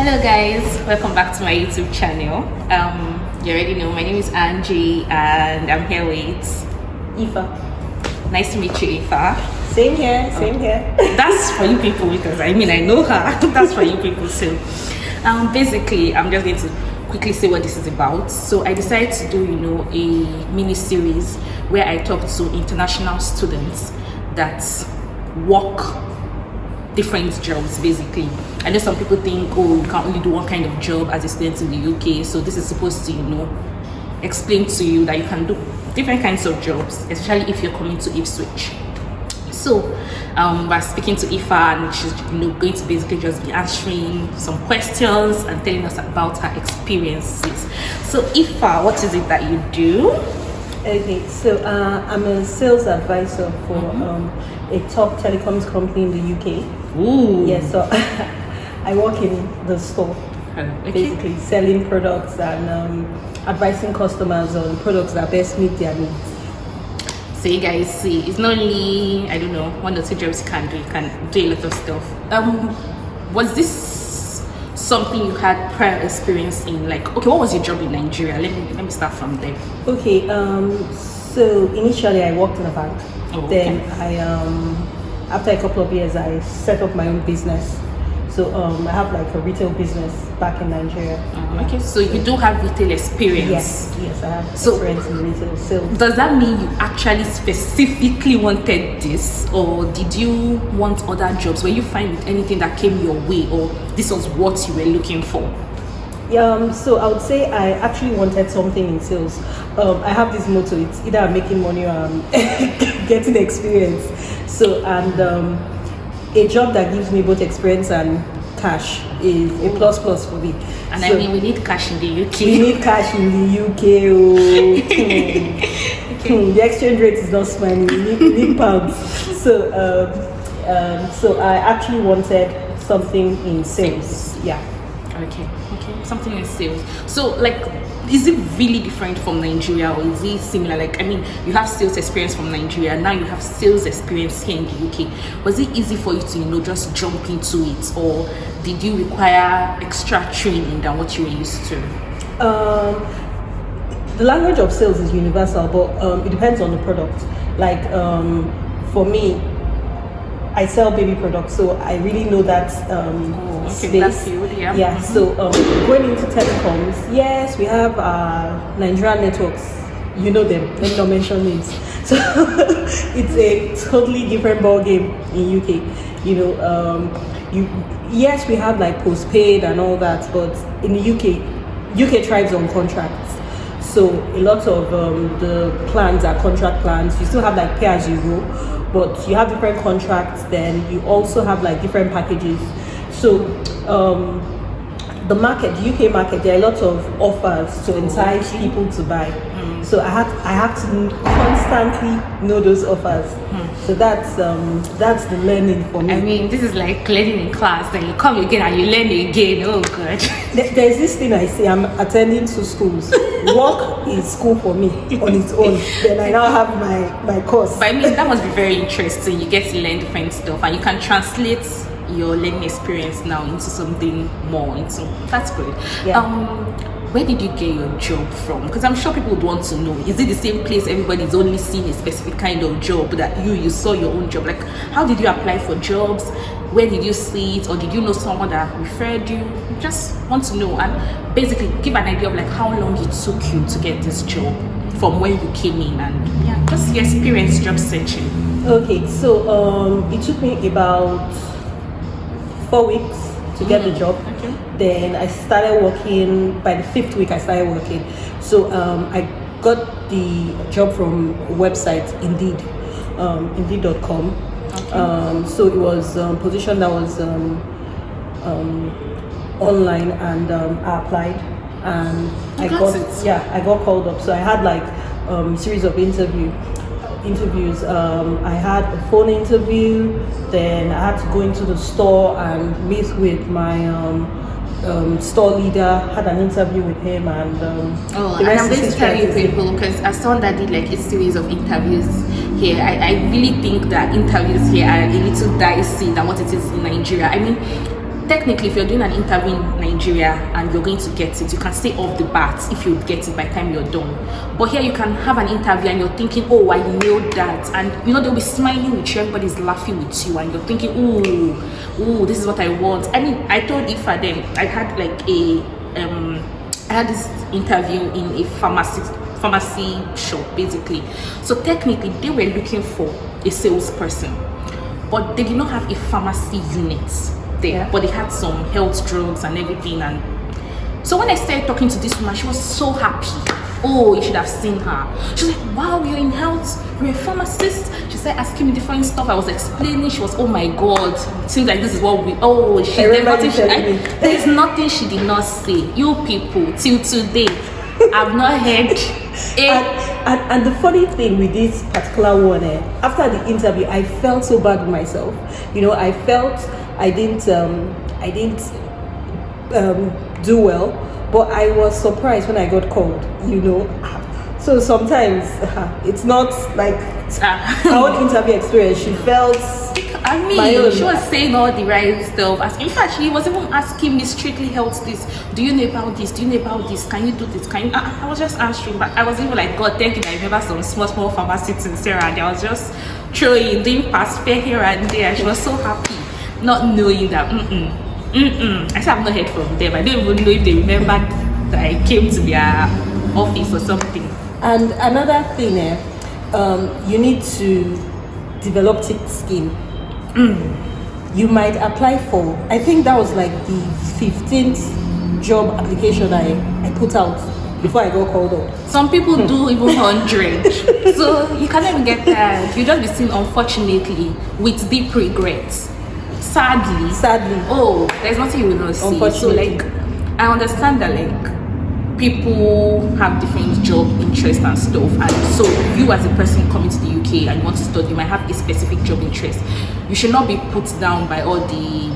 Hello guys, welcome back to my YouTube channel. You already know my name is Angie and I'm here with Ifa. Nice to meet you, Ifa. Same here. That's for you people because I know her. That's for you people too. Basically, I'm just going to quickly say what this is about. So I decided to do, a mini series where I talk to international students that work different jobs. Basically, I know some people think, you can only do one kind of job as a student in the UK. So this is supposed to, explain to you that you can do different kinds of jobs, especially if you're coming to Ipswich. So we're speaking to Ifa, and she's going to basically just be answering some questions and telling us about her experiences. So Ifa, what is it that you do? Okay, so I'm a sales advisor for a top telecoms company in the UK. Ooh. Yeah, so I work in the store, basically selling products and advising customers on products that best meet their needs. So you guys see, it's not only, I don't know, one or two jobs you can do a lot of stuff. Was this something you had prior experience in? Like, okay, what was your job in Nigeria? Let me start from there. Okay, so initially I worked in a bank. Oh, okay. Then I, after a couple of years, I set up my own business. So I have like a retail business back in Nigeria. Okay, so you do have retail experience. Yes, I have experience in retail sales. Does that mean you actually specifically wanted this, or did you want other jobs? Were you fine with anything that came your way, or this was what you were looking for? So I would say I actually wanted something in sales. I have this motto: it's either I'm making money or I'm getting experience. So a job that gives me both experience and cash is a plus for me. And so, I mean, we need cash in the UK. We need cash in the UK. The exchange rate is not smiling. We need pounds. So I actually wanted something in sales. Yeah. Okay. Something in sales. So, is it really different from Nigeria, or is it similar? Like, I mean, you have sales experience from Nigeria, now you have sales experience here in the UK. Was it easy for you to, just jump into it, or did you require extra training than what you were used to? The language of sales is universal, but it depends on the product. Like, for me, I sell baby products, so I really know that space. That's field, yeah. Yeah. So going into telecoms, yes, we have Nigerian networks. You know them. Let me not mention names. So it's a totally different ball game in UK. Yes, we have like postpaid and all that, but in the UK thrives on contracts. So a lot of the plans are contract plans. You still have like pay as you go, but you have different contracts. Then you also have like different packages. So the UK market, there are a lot of offers to entice people to buy. So I have to constantly know those offers. So that's the learning for me. I mean, this is like learning in class. Then you come again and you learn again. Oh God. There's this thing I say. I'm attending two schools. Work is school for me on its own. Then I now have my course. But I mean, that must be very interesting. You get to learn different stuff, and you can translate your learning experience now into something more. That's good. Yeah. Where did you get your job from? Because I'm sure people would want to know. Is it the same place everybody's only seeing a specific kind of job that you saw your own job? Like, how did you apply for jobs? Where did you see it? Or did you know someone that referred you? Just want to know, and basically give an idea of like how long it took you to get this job from when you came in, and just your experience job searching. Okay, so it took me about 4 weeks to get the job. Okay. Then I started working. By the 5th week, I started working. So I got the job from a website, Indeed, Indeed.com. Okay. So it was a position that was online, and I applied, and I got called up. So I had like series of interviews. I had a phone interview, then I had to go into the store and meet with my store leader, had an interview with him, and and I'm going to tell you people, because as someone that did like a series of interviews here, I really think that interviews here are a little dicey than what it is in Nigeria. I mean, technically, if you're doing an interview in Nigeria and you're going to get it, you can say off the bat if you get it by the time you're done. But here you can have an interview and you're thinking, oh, I nailed that, and you know they'll be smiling with you, everybody's laughing with you, and you're thinking, ooh, this is what I want. I mean, I told Ifa then I had like I had this interview in a pharmacy shop basically. So technically they were looking for a salesperson, but they did not have a pharmacy unit there, Yeah. but they had some health drugs and everything. And so when I started talking to this woman, she was so happy. Oh, you should have seen her. She's like, wow, you're in health, you're a pharmacist. She started asking me different stuff. I was explaining. She was, oh my god, it seems like this is what we, there's nothing she did not say. You people till today I've not heard and the funny thing with this particular one, after the interview, I felt so bad with myself. You know, I felt I didn't do well, but I was surprised when I got called. You know, so sometimes it's not like our own interview experience. She felt. I mean, she was saying all the right stuff. In fact, she was even asking me strictly health this. Do you know about this? Do you know about this? Can you do this? Can you? I was just answering, but I was even like, God, thank you. I remember some small pharmacies in Sarah, and I was just throwing, doing pass fair here and there. She was so happy, not knowing that. I said I've not heard from them. I don't even know if they remembered that I came to their office or something. And another thing, you need to develop thick skin. You might apply for, I think that was like the 15th job application I put out before I got called up. Some people do even 100. So you can't even get that. You just be seen, unfortunately, with deep regrets. Sadly. Oh, there's nothing you will not see. So like, I understand that like people have different job interests and stuff, and so you as a person coming to the UK and you want to study, you might have a specific job interest. You should not be put down by all the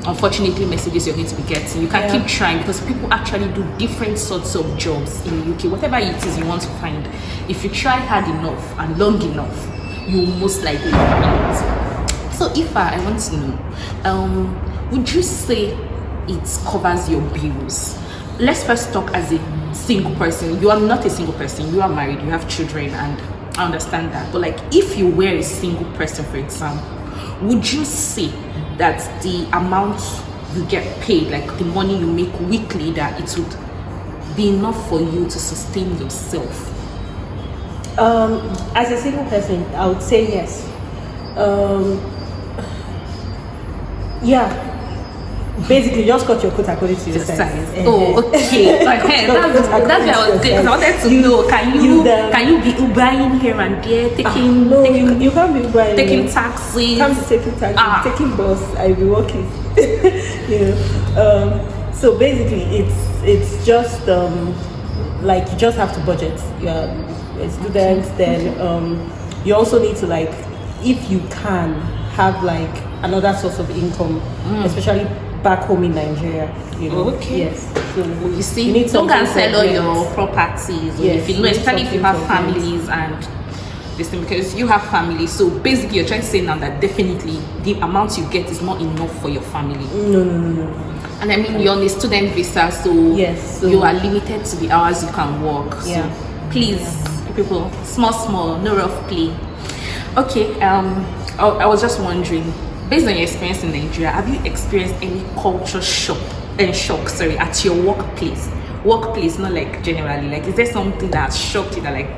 unfortunately messages you're going to be getting. You can keep trying, because people actually do different sorts of jobs in the UK. Whatever it is you want to find, if you try hard enough and long enough, you will most likely find it. So if I want to know, would you say it covers your bills? Let's first talk as a single person. You are not a single person, you are married, you have children, and I understand that. But like, if you were a single person, for example, would you say that the amount you get paid, like the money you make weekly, that it would be enough for you to sustain yourself? As a single person, I would say yes. Yeah. Basically, just cut your coat according to your size. Oh, okay. That's where I was good. I wanted to know, can you be Ubering here and there, taking you can't be Ubering. Taking taxis. You can't be taking taxis, taking bus. I'll be walking. You know. So basically, it's just like you just have to budget. You're a student, then you also need to, like, if you can, have like another source of income, especially back home in Nigeria, you know. Okay. Yes. So you see, you don't can sell all your properties. Yes, if you know, especially if you have families and this thing, because you have family. So basically, you're trying to say now that definitely the amount you get is not enough for your family. No. And I mean, you're on a student visa, so yes, so you are limited to the hours you can work. Yeah. So please, people, small, no rough play. Okay. I was just wondering, based on your experience in Nigeria, have you experienced any culture shock at your workplace, not like generally, like, is there something that shocked you, that like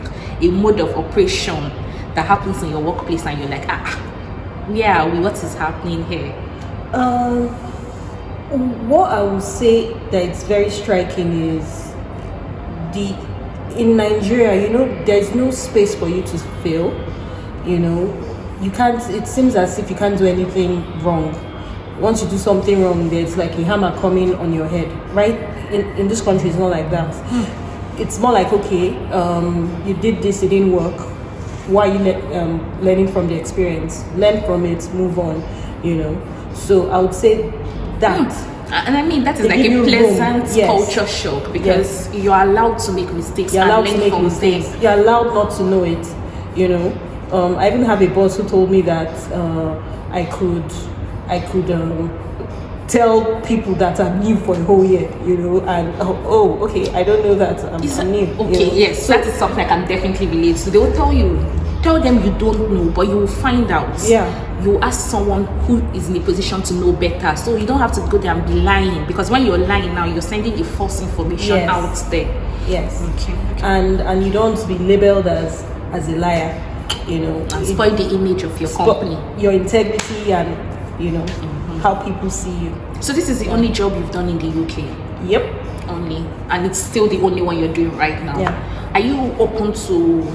a mode of operation that happens in your workplace and you're like, what is happening here? What I would say that it's very striking is in Nigeria, you know, there's no space for you to fail. You know, you can't, it seems as if you can't do anything wrong. Once you do something wrong, there's like a hammer coming on your head, right? In this country, it's not like that. It's more like, okay, you did this, it didn't work. Why are you learning from the experience? Learn from it, move on, you know. So I would say that. And I mean, that is like a pleasant culture shock, because you're allowed to make mistakes. You're allowed to make mistakes. You're allowed not to know it, you know. I even have a boss who told me that I could tell people that I'm new for a whole year, and okay, I don't know that I'm new. Okay, yes, so that is something I can definitely relate to. They will tell them you don't know, but you will find out. Yeah. You ask someone who is in a position to know better, so you don't have to go there and be lying, because when you're lying now, you're sending a false information out there. Yes. Okay. And you don't want to be labeled as a liar, and spoil the image of your company, your integrity, and how people see you. So this is the only job you've done in the UK? Yep. Only, and it's still the only one you're doing right now? Yeah. Are you open to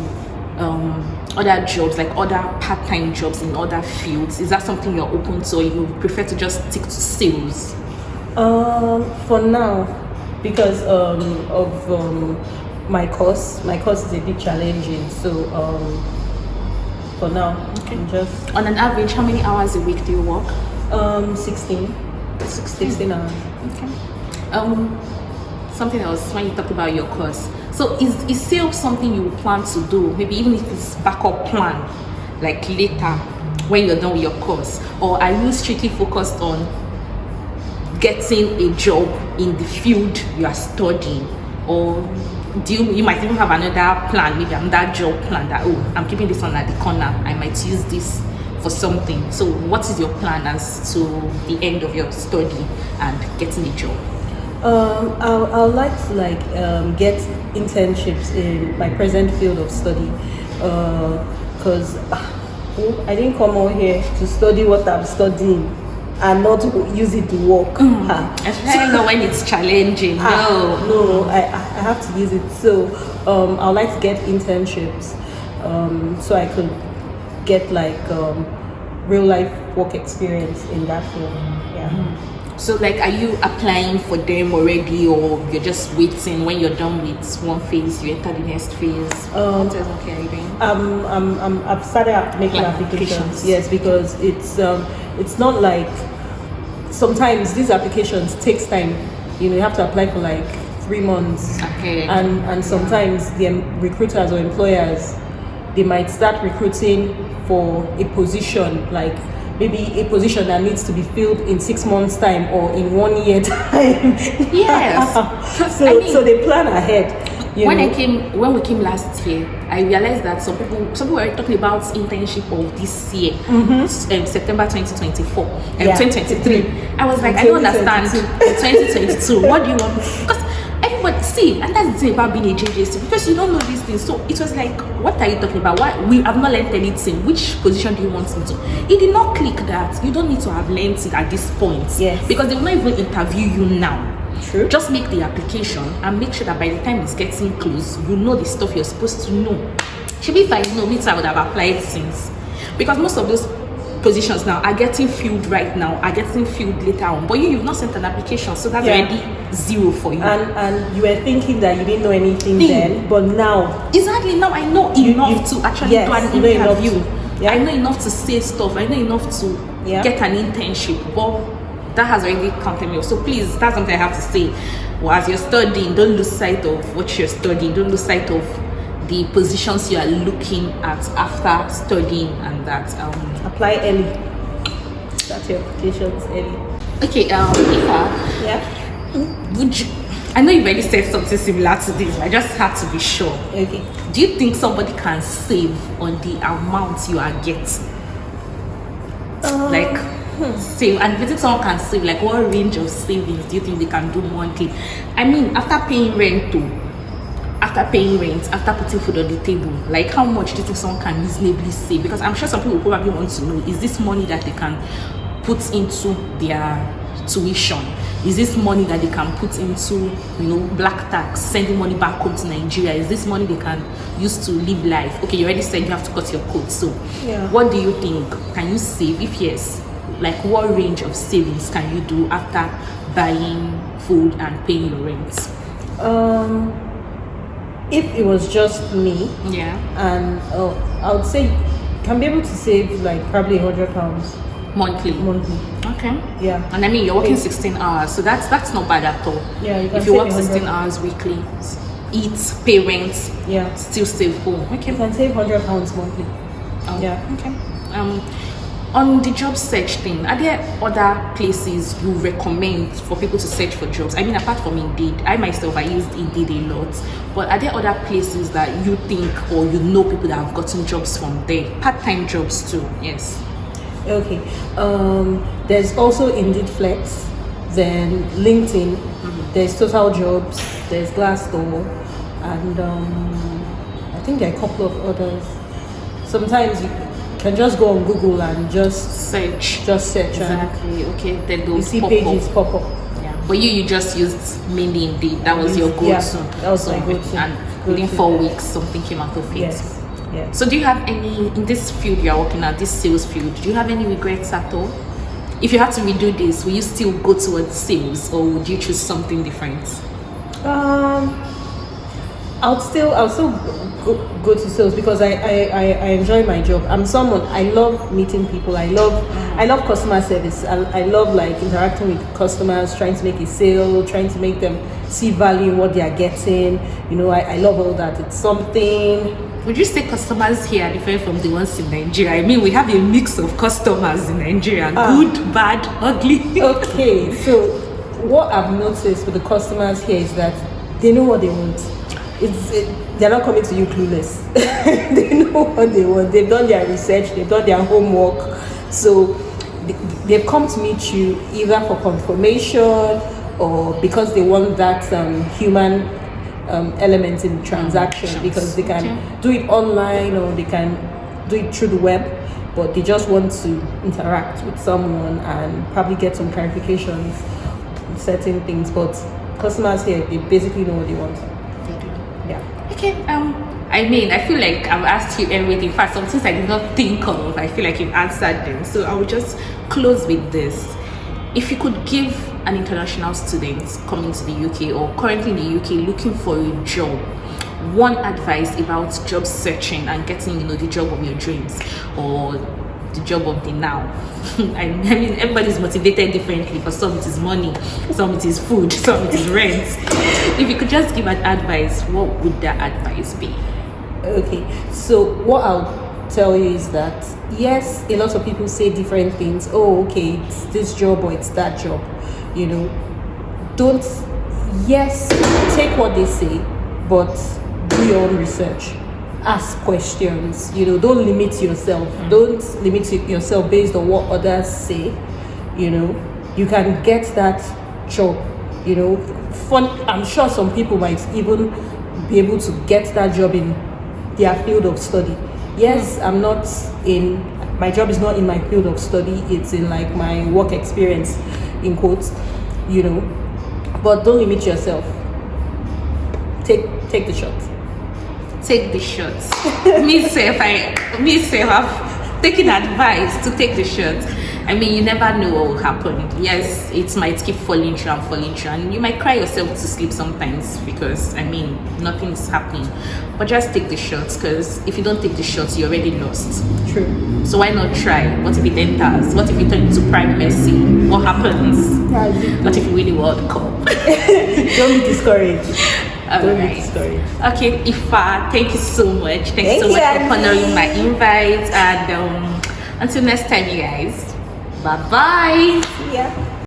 other jobs, like other part-time jobs in other fields? Is that something you're open to, or you prefer to just stick to sales? For now, because of my course is a bit challenging, so for now, I'm just... On an average, how many hours a week do you work? 16 hours. Okay. Something else, when you talk about your course, so is sales something you plan to do, maybe even if it's backup plan, like later when you're done with your course, or are you strictly focused on getting a job in the field you are studying? Or you might even have another plan, maybe another job plan that, I'm keeping this one at the corner, I might use this for something. So what is your plan as to the end of your study and getting a job? I would like to get internships in my present field of study, because I didn't come out here to study what I'm studying and not use it to work. Especially when it's challenging. No, I have to use it. So I would like to get internships, so I could get real life work experience in that field. Yeah. So are you applying for them already, or you're just waiting? When you're done with one phase, you enter the next phase? What else are you doing? I've started making applications. Yes, because it's not like, sometimes these applications takes time. You have to apply for 3 months. Okay. And sometimes the recruiters or employers, they might start recruiting for a position, maybe a position that needs to be filled in 6 months time or in 1 year time. Yes. So they plan ahead. When we came last year, I realized that some people were talking about internship of this year, September 2024 and 2023. I was like, I don't understand. 2022. What do you want? Because everybody and that's the thing about being a JJC, because you don't know these things. So it was like, what are you talking about? Why we have not learned anything? Which position do you want me to? It did not click that you don't need to have learned it at this point. Yes. Because they will not even interview you now. True. Just make the application and make sure that by the time it's getting close, you know the stuff you're supposed to know. Should be if I know, me too, I would have applied since. Because most of those positions now are getting filled right now, are getting filled later on. But you've not sent an application, so that's already zero for you. And you were thinking that you didn't know anything then, but now. Exactly, now I know enough to actually do an interview. I know enough to say stuff. I know enough to get an internship. But that has already counted me. So please, that's something I have to say. Well, as you're studying, don't lose sight of what you're studying. Don't lose sight of the positions you are looking at after studying, and that apply early. Start your applications early. Okay, would you, I know you've already said something similar to this, but I just have to be sure. Okay. Do you think somebody can save on the amount you are getting? Save, and if you think someone can save, what range of savings do you think they can do monthly? I mean, after paying rent, after putting food on the table, how much do you think someone can reasonably save? Because I'm sure some people probably want to know, is this money that they can put into their tuition? Is this money that they can put into black tax, sending money back home to Nigeria? Is this money they can use to live life? Okay, you already said you have to cut your coat, so what do you think? Can you save? If yes, what range of savings can you do after buying food and paying your rent? If it was just me, and I would say can be able to save probably £100 monthly. Okay. Yeah. And I mean, you're working 16 hours, so that's not bad at all. Yeah. If you work 16 hours weekly, eat, pay rent, still save home. Okay. You can save £100 monthly. Oh, yeah. Okay. On the job search thing, are there other places you recommend for people to search for jobs? I mean, apart from Indeed, I myself, I used Indeed a lot. But are there other places that you think or you know people that have gotten jobs from there? Part-time jobs too, yes. Okay. There's also Indeed Flex, then LinkedIn, there's Total Jobs, there's Glassdoor, and I think there are a couple of others. Sometimes you can just go on Google and just search. Exactly. Okay. Then those you see pages pop up. Yeah. But you just used mainly Indeed. That was your go-to. Yeah, that was my go-to. And within 4 weeks, something came out of it. Yes. Yeah. So do you have any, in this field you are working at, this sales field, do you have any regrets at all? If you had to redo this, will you still go towards sales or would you choose something different? I'll still go to sales because I enjoy my job. I'm someone, I love meeting people. I love customer service. I love like interacting with customers, trying to make a sale, trying to make them see value in what they are getting. You know, I love all that. It's something. Would you say customers here are different from the ones in Nigeria? I mean, we have a mix of customers in Nigeria, good, bad, ugly. Okay, so what I've noticed with the customers here is that they know what they want. They're not coming to you clueless. They know what they want. They've done their research. They've done their homework. So they've come to meet you either for confirmation or because they want that human element in the transaction, because they can do it online or they can do it through the web, but they just want to interact with someone and probably get some clarifications on certain things. But customers here, they basically know what they want. Yeah. Okay. I mean, I feel like I've asked you everything. In fact, some things I did not think of, I feel like you've answered them. So I will just close with this. If you could give an international student coming to the UK or currently in the UK looking for a job, one advice about job searching and getting, you know, the job of your dreams or the job of the now. I mean, everybody's motivated differently. For some it is money, some it is food, some it is rent. If you could just give an advice, what would that advice be? Okay, so what I'll tell you is that yes, a lot of people say different things. Oh, okay, it's this job or it's that job. You know, take what they say, but do your own research. Ask questions. You know, don't limit yourself. Don't limit yourself based on what others say. You know, you can get that job. You know, I'm sure some people might even be able to get that job in their field of study. Yes, my job is not in my field of study, it's in like my work experience, in quotes, you know, but don't limit yourself. Take the shot. Take the shots. me say I've taken advice to take the shots. I mean, you never know what will happen. Yes, it might keep falling through, and you might cry yourself to sleep sometimes because, I mean, nothing's happening. But just take the shots, because if you don't take the shots, you're already lost. True. So why not try? What if it enters? What if you turn into Prime Messi? What happens? What if you win the World Cup? Don't be discouraged. Don't be discouraged. Okay, Ifa, thank you so much. Thank you so much for honoring my invite. And until next time, you guys. Bye-bye. Yeah.